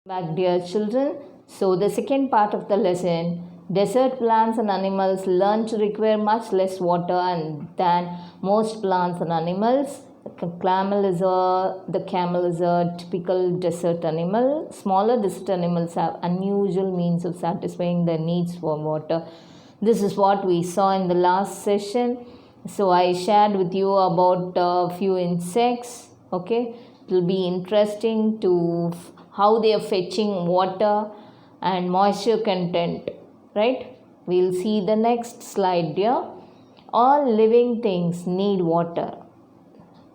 Back, dear children. So, the second part of the lesson, desert plants and animals learn to require much less water than most plants and animals. The camel is a typical desert animal. Smaller desert animals have unusual means of satisfying their needs for water. This is what we saw in the last session. So, I shared with you about a few insects. Okay, it will be interesting to how they are fetching water and moisture content, right? We'll see the next slide here. All living things need water,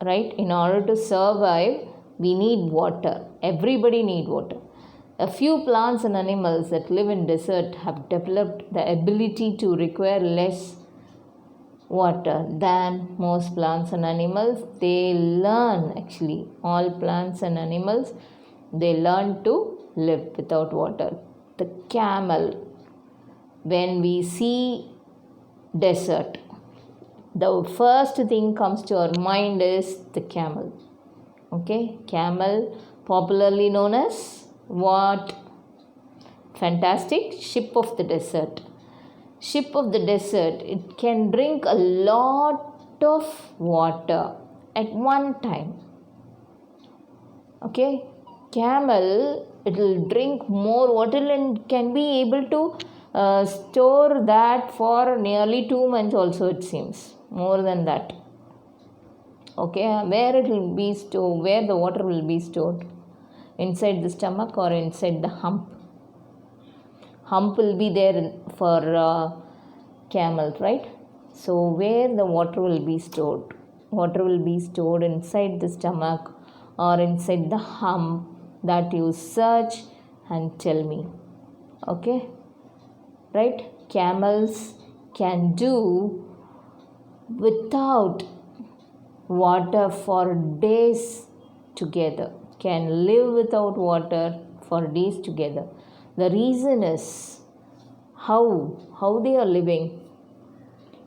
right? In order to survive, we need water. Everybody need water. A few plants and animals that live in desert have developed the ability to require less water than most plants and animals. They learn, actually, all plants and animals, they learn to live without water. The camel, when we see desert, the first thing comes to our mind is the camel. Okay, camel, popularly known as what? Fantastic ship of the desert. Ship of the desert, it can drink a lot of water at one time. Okay, camel, it will drink more water and can be able to store that for nearly 2 months also, it seems, more than that. Okay, where it will be stored, where the water will be stored, inside the stomach or inside the hump. Hump will be there for camel, right? So where the water will be stored? Water will be stored inside the stomach or inside the hump. That you search and tell me. Okay, right? Camels can do without water for days together, can live without water for days together. The reason is how they are living.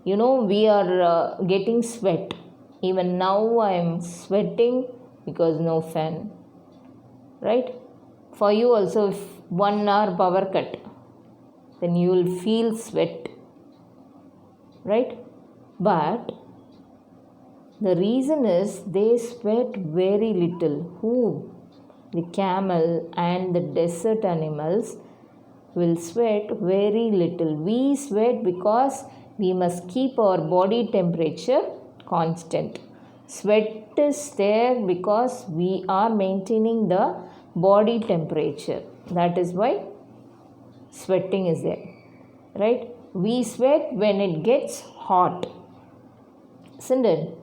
You know, we are getting sweat. Even now I am sweating because no fan, right? For you also, if 1 hour power cut, then you will feel sweat, right? But the reason is they sweat very little. Who? The camel and the desert animals will sweat very little. We sweat because we must keep our body temperature constant. Sweat is there because we are maintaining the body temperature. That is why sweating is there, right? We sweat when it gets hot, isn't it?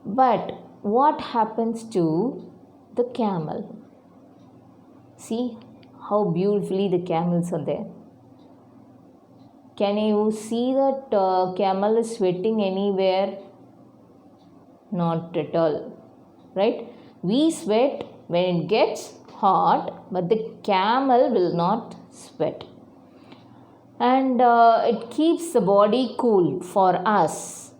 But what happens to the camel? See how beautifully the camels are there. Can you see that camel is sweating anywhere? Not at all, right? We sweat when it gets hot, but the camel will not sweat. And it keeps the body cool for us.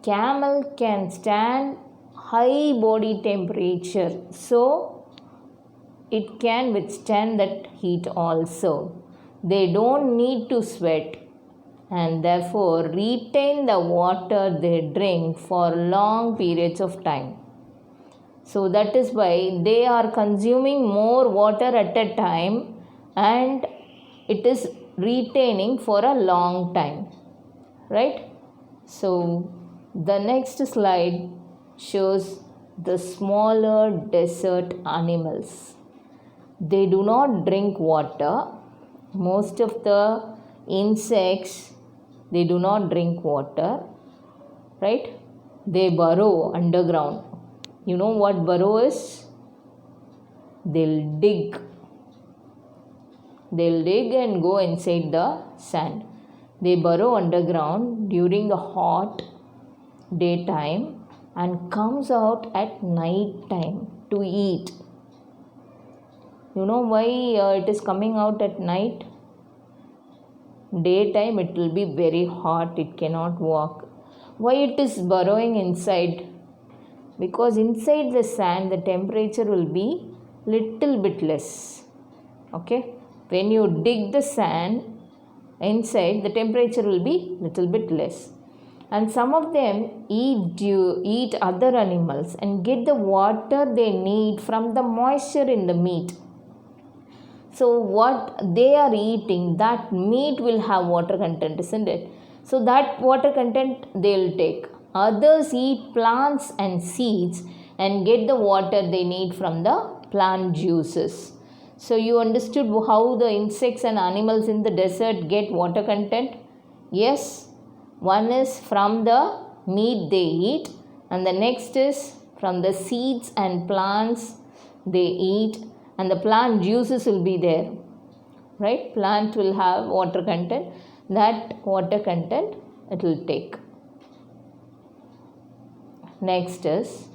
Camel can stand high body temperature, so it can withstand that heat also. They don't need to sweat and therefore retain the water they drink for long periods of time. So that is why they are consuming more water at a time and it is retaining for a long time, right? So the next slide shows the smaller desert animals. They do not drink water. Most of the insects, they do not drink water, right? They burrow underground. You know what burrow is? They'll dig and go inside the sand. They burrow underground during the hot daytime and comes out at night time to eat. You know why it is coming out at night? Daytime it will be very hot, it cannot walk. Why it is burrowing inside? Because inside the sand the temperature will be little bit less. Okay, when you dig the sand inside, the temperature will be little bit less, and some of them eat other animals and get the water they need from the moisture in the meat. So what they are eating, that meat will have water content, isn't it? So that water content they will take. Others eat plants and seeds and get the water they need from the plant juices. So you understood how the insects and animals in the desert get water content? Yes, one is from the meat they eat, and the next is from the seeds and plants they eat, and the plant juices will be there, right? Plant will have water content, that water content it will take. Next is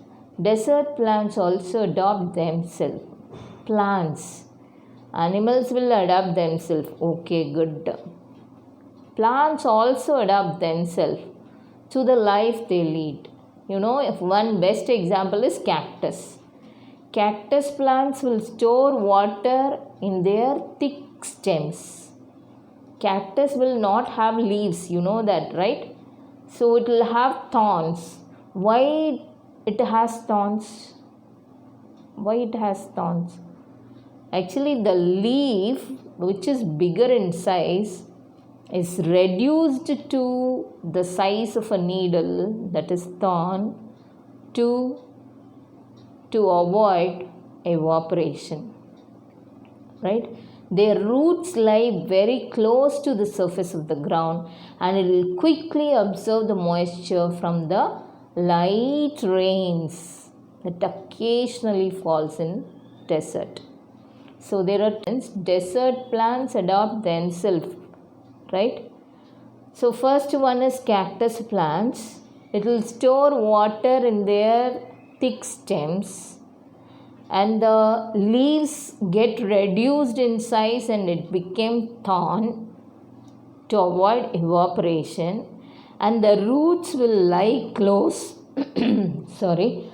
desert plants also adopt themselves. Plants, animals will adapt themselves, okay, good. Plants also adapt themselves to the life they lead. You know, if one best example is cactus. Cactus plants will store water in their thick stems. Cactus will not have leaves, you know that, right? So it will have thorns. Why it has thorns? Why it has thorns? Actually, the leaf, which is bigger in size, is reduced to the size of a needle, that is thorn, to avoid evaporation, right? Their roots lie very close to the surface of the ground, and it will quickly absorb the moisture from the light rains that occasionally falls in desert. So there are desert plants adopt themselves, right? So first one is cactus plants. It will store water in their thick stems, and the leaves get reduced in size and it became thorn to avoid evaporation, and the roots will lie close sorry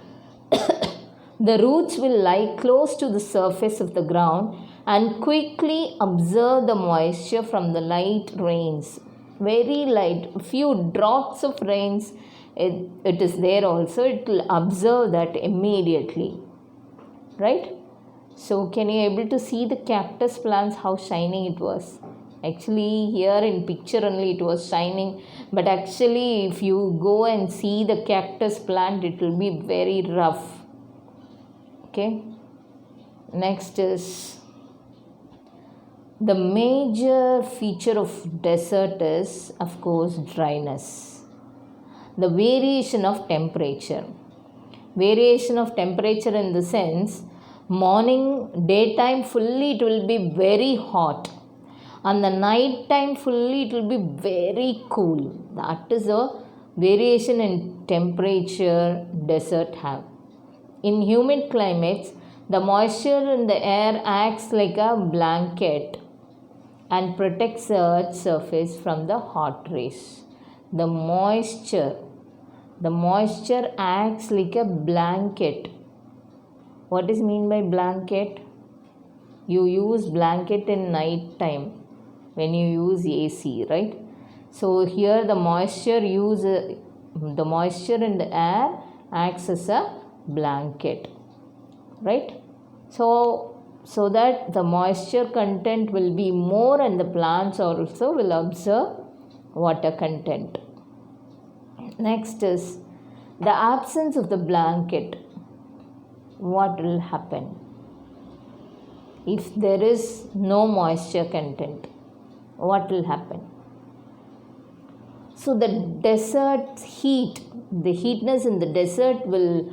the roots will lie close to the surface of the ground and quickly absorb the moisture from the light rains. Very light, few drops of rains, it is there also, it will absorb that immediately, right? So can you able to see the cactus plants, how shining it was? Actually here in picture only it was shining, but actually if you go and see the cactus plant, it will be very rough. Okay, next is the major feature of desert is, of course, dryness. The variation of temperature. Variation of temperature in the sense, morning, daytime fully it will be very hot, and the night time fully it will be very cool. That is a variation in temperature desert have. In humid climates, the moisture in the air acts like a blanket and protects the earth's surface from the hot rays. The moisture acts like a blanket. What is mean by blanket? You use blanket in night time when you use AC, right? So here the moisture in the air acts as a blanket, right? So that the moisture content will be more, and the plants also will absorb water content. Next is the absence of the blanket. What will happen if there is no moisture content? What will happen? So the desert heat, the heatness in the desert will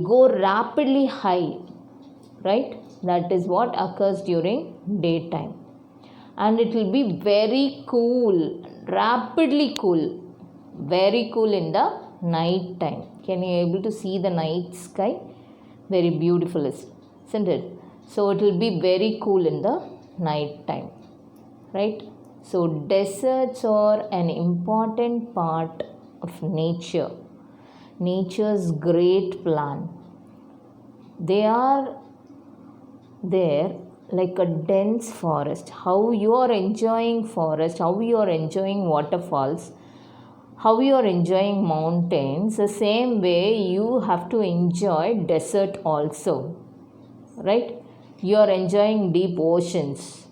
go rapidly high, right? That is what occurs during daytime, and it will be very cool, rapidly cool, very cool in the night time. Can you able to see the night sky? Very beautiful, isn't it? So it will be very cool in the night time, right? So deserts are an important part of nature's great plan. They are there like a dense forest. How you are enjoying forest, how you are enjoying waterfalls, how you are enjoying mountains, the same way you have to enjoy desert also, right? You are enjoying deep oceans.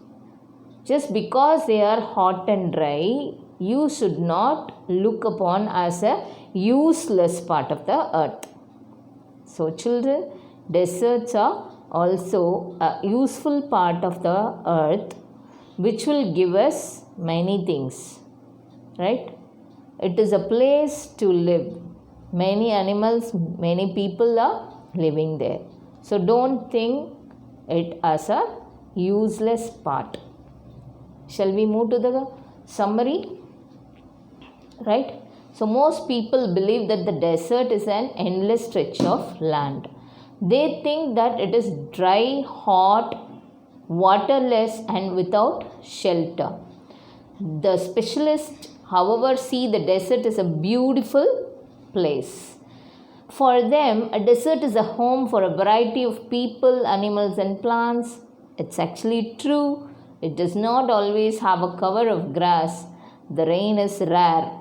Just because they are hot and dry, you should not look upon as a useless part of the earth. So children, deserts are also a useful part of the earth which will give us many things, right? It is a place to live. Many animals, many people are living there. So don't think it as a useless part. Shall we move to the summary? Right? So most people believe that the desert is an endless stretch of land. They think that it is dry, hot, waterless and without shelter. The specialists, however, see the desert as a beautiful place. For them, a desert is a home for a variety of people, animals and plants. It's actually true. It does not always have a cover of grass. The rain is rare.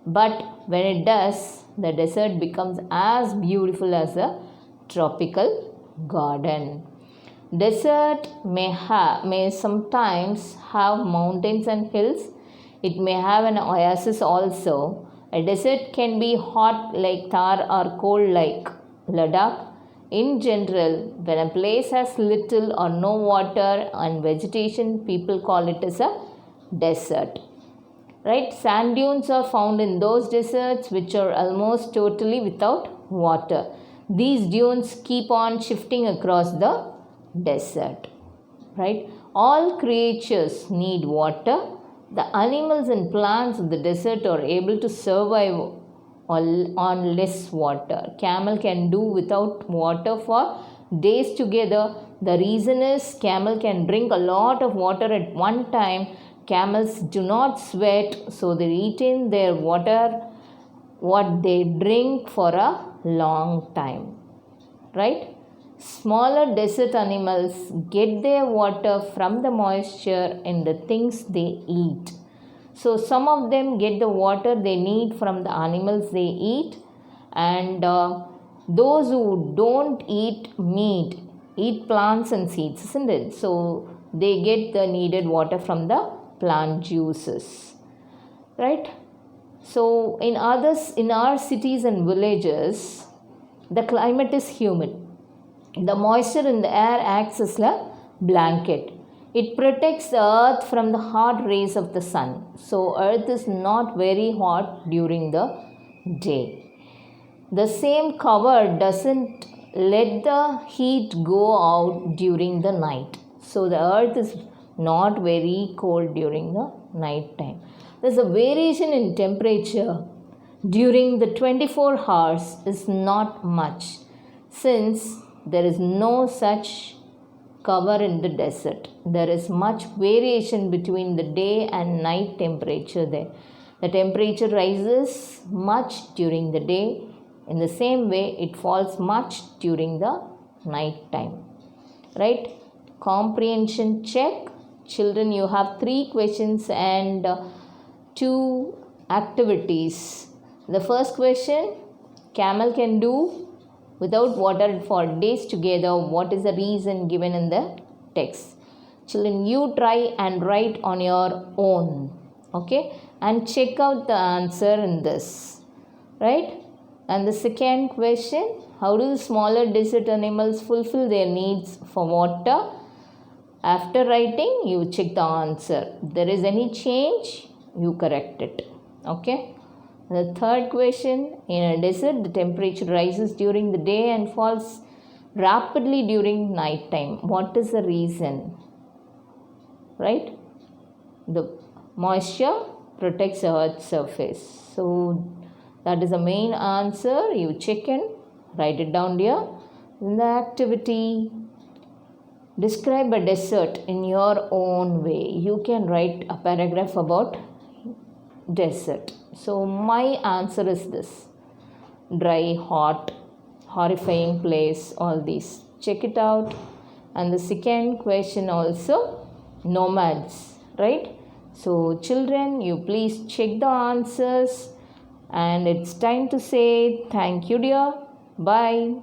But when it does, the desert becomes as beautiful as a tropical garden. Desert may sometimes have mountains and hills. It may have an oasis also. A desert can be hot like Thar or cold like Ladakh. In general, when a place has little or no water and vegetation, people call it as a desert. Right? Sand dunes are found in those deserts which are almost totally without water. These dunes keep on shifting across the desert. Right? All creatures need water. The animals and plants of the desert are able to survive on less water. Camel can do without water for days together. The reason is camel can drink a lot of water at one time. Camels do not sweat, so they retain their water, what they drink, for a long time. Right? Smaller desert animals get their water from the moisture in the things they eat. So some of them get the water they need from the animals they eat, and those who don't eat meat eat plants and seeds, isn't it? So they get the needed water from the plant juices, right? So in our cities and villages, the climate is humid. The moisture in the air acts as a blanket. It protects the earth from the hot rays of the sun. So earth is not very hot during the day. The same cover doesn't let the heat go out during the night. So the earth is not very cold during the night time. There's a variation in temperature during the 24 hours is not much, since there is no such cover in the desert. There is much variation between the day and night temperature there. The temperature rises much during the day. In the same way, it falls much during the night time. Right? Comprehension check. Children, you have 3 questions and 2 activities. The first question, camel can do without water for days together. What is the reason given in the text? Children, you try and write on your own. Okay? And check out the answer in this. Right? And the second question, how do the smaller desert animals fulfill their needs for water? After writing, you check the answer. If there is any change, you correct it. Okay? The third question, in a desert, the temperature rises during the day and falls rapidly during night time. What is the reason? Right? The moisture protects the earth's surface. So that is the main answer. You check in, write it down here. In the activity, describe a desert in your own way. You can write a paragraph about desert. So my answer is this: dry, hot, horrifying place, all these. Check it out and the second question also nomads, right? So children, you please check the answers, and it's time to say thank you, dear. Bye.